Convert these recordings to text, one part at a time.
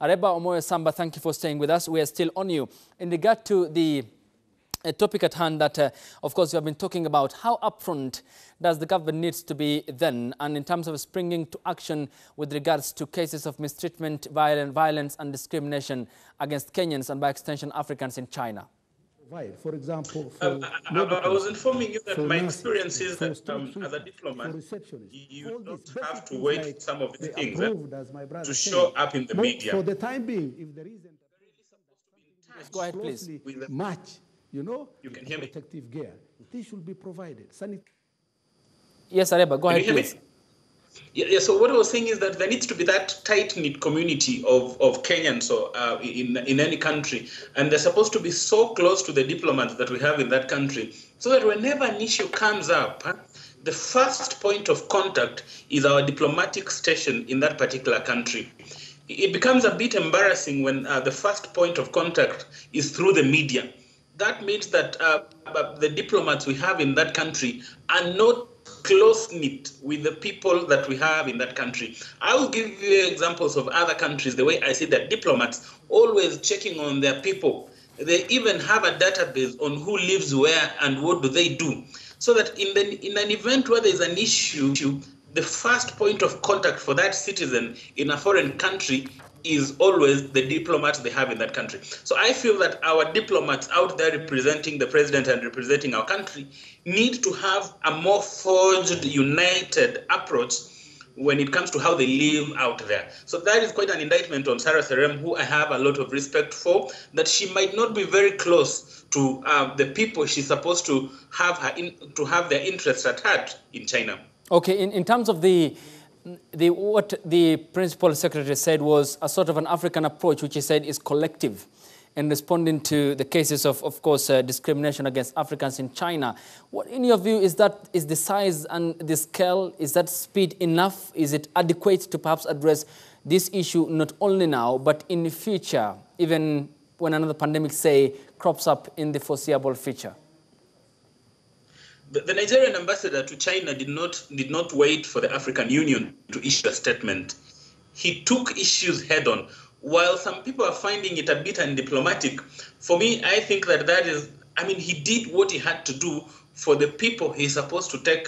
Areba Omwoyo Samba, thank you for staying with us. We are still on you. In regard to the topic at hand that, of course, you have been talking about, how upfront does the government needs to be then, and in terms of springing to action with regards to cases of mistreatment, violence and discrimination against Kenyans and by extension Africans in China? For example, I was informing you that my experience is that as a diplomat, you don't have to wait for some of the things to show up in the media. For the time being, if there isn't go ahead, please. Match, you can hear me. Protective gear. This should be provided. Yes, Areba, go ahead, please. Yeah, so what I was saying is that there needs to be that tight-knit community of Kenyans in any country, and they're supposed to be so close to the diplomats that we have in that country, so that whenever an issue comes up, the first point of contact is our diplomatic station in that particular country. It becomes a bit embarrassing when the first point of contact is through the media. That means that the diplomats we have in that country are not close-knit with the people that we have in that country. I will give you examples of other countries, the way I see that diplomats always checking on their people. They even have a database on who lives where and what do they do. So that in an event where there is an issue, the first point of contact for that citizen in a foreign country is always the diplomats they have in that country. So I feel that our diplomats out there representing the president and representing our country need to have a more forged, united approach when it comes to how they live out there. So that is quite an indictment on Sarah Serem, who I have a lot of respect for, that she might not be very close to the people she's supposed to have their interests at heart in China. Okay, in terms of what the principal secretary said was a sort of an African approach, which he said is collective in responding to the cases of course, discrimination against Africans in China. What, in your view, is the size and the scale, is that speed enough? Is it adequate to perhaps address this issue not only now, but in the future, even when another pandemic, say, crops up in the foreseeable future? The Nigerian ambassador to China did not wait for the African Union to issue a statement. He took issues head on. While some people are finding it a bit undiplomatic, for me, I think he did what he had to do for the people he's supposed to take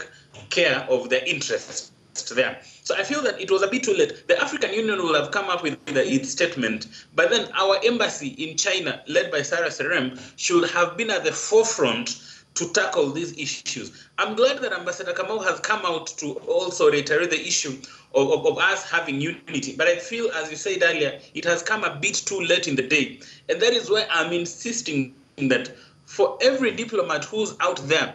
care of their interests there. So I feel that it was a bit too late. The African Union will have come up with its statement, but then our embassy in China, led by Sarah Serem, should have been at the forefront to tackle these issues. I'm glad that Ambassador Kamau has come out to also reiterate the issue of us having unity. But I feel, as you said earlier, it has come a bit too late in the day. And that is why I'm insisting that for every diplomat who's out there,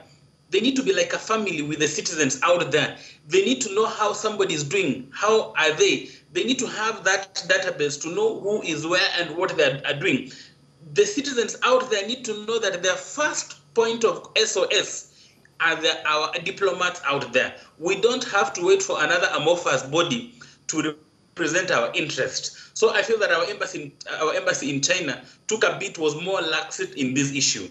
they need to be like a family with the citizens out there. They need to know how somebody is doing. How are they? They need to have that database to know who is where and what they are doing. The citizens out there need to know that their first point of SOS are our diplomats out there. We don't have to wait for another amorphous body to represent our interests. So I feel that our embassy in China was more lax in this issue.